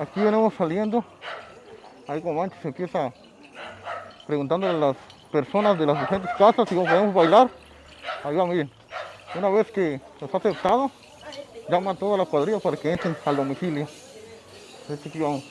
Aquí venimos saliendo, ahí como antes se empieza preguntándole a las personas de las diferentes casas si podemos bailar. Ahí va, miren, una vez que nos ha aceptado, llama a toda la cuadrilla para que entren al domicilio. Aquí vamos.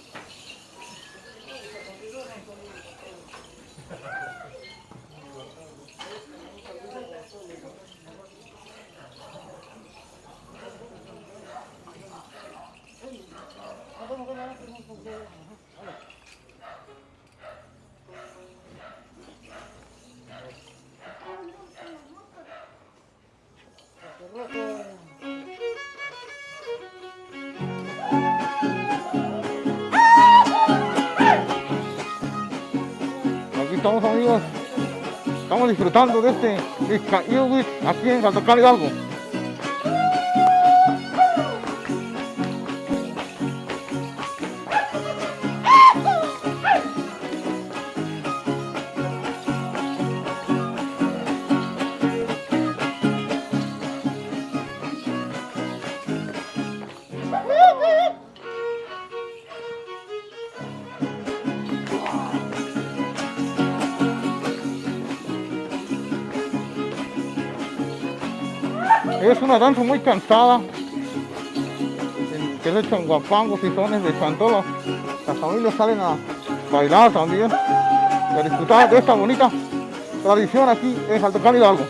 Aquí estamos, amigos, estamos disfrutando de este Iscaíhuitl aquí en Saltocán Hidalgo. Es una danza muy cansada, que es hecha en guapangos y sones de chantolo. Las familias salen a bailar también y a disfrutar de esta bonita tradición aquí en Saltocán Hidalgo.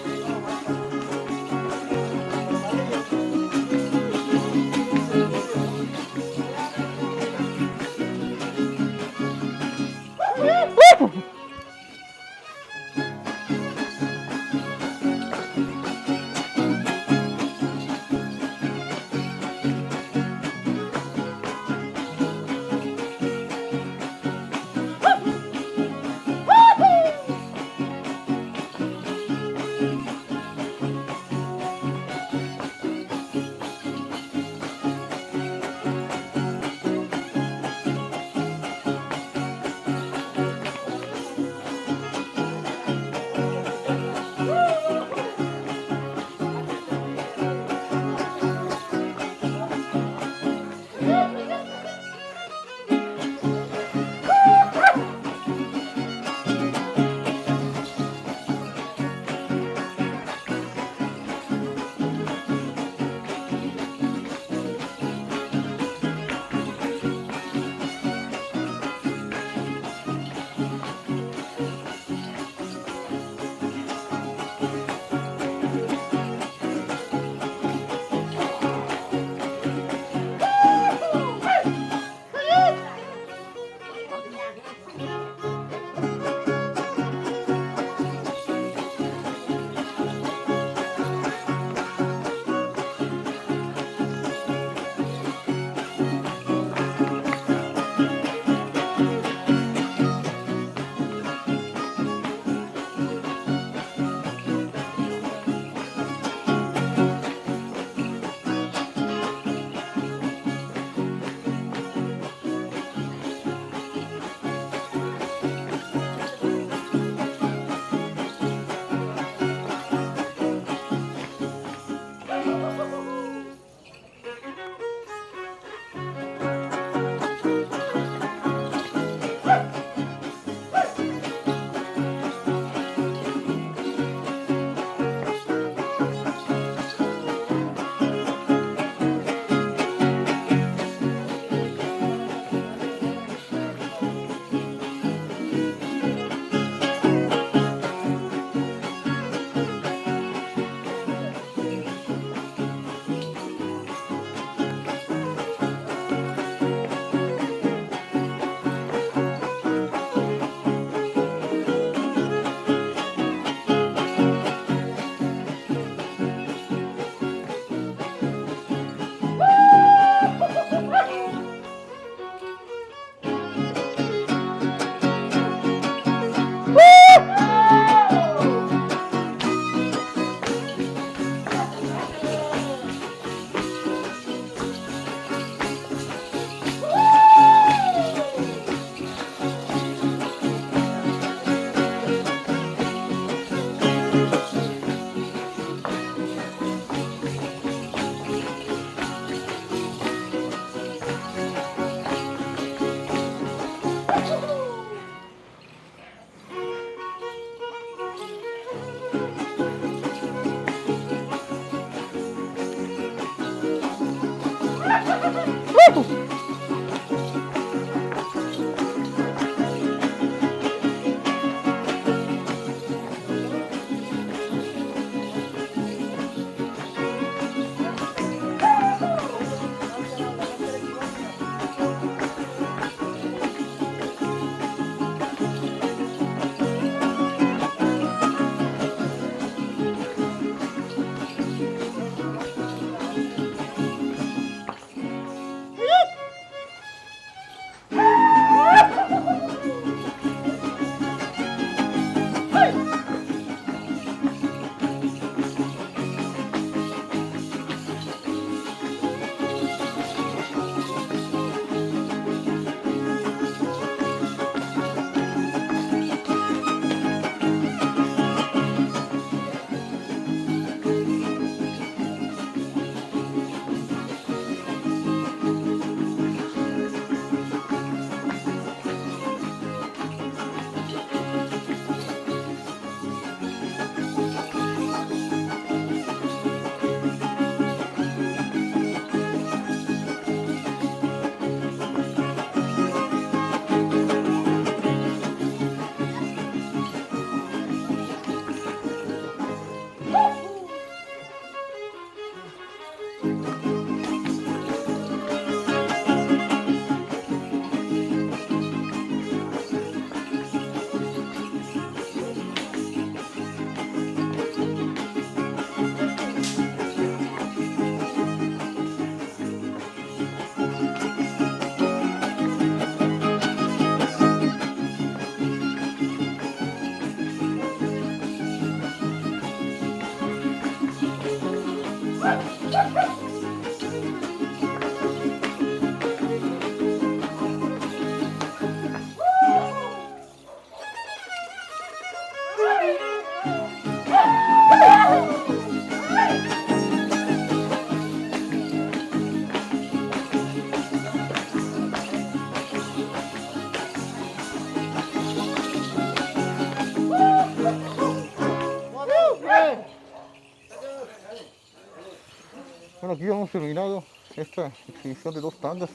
Bueno, aquí hemos terminado esta exhibición de dos tandas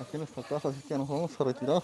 aquí en esta casa, así que nos vamos a retirar.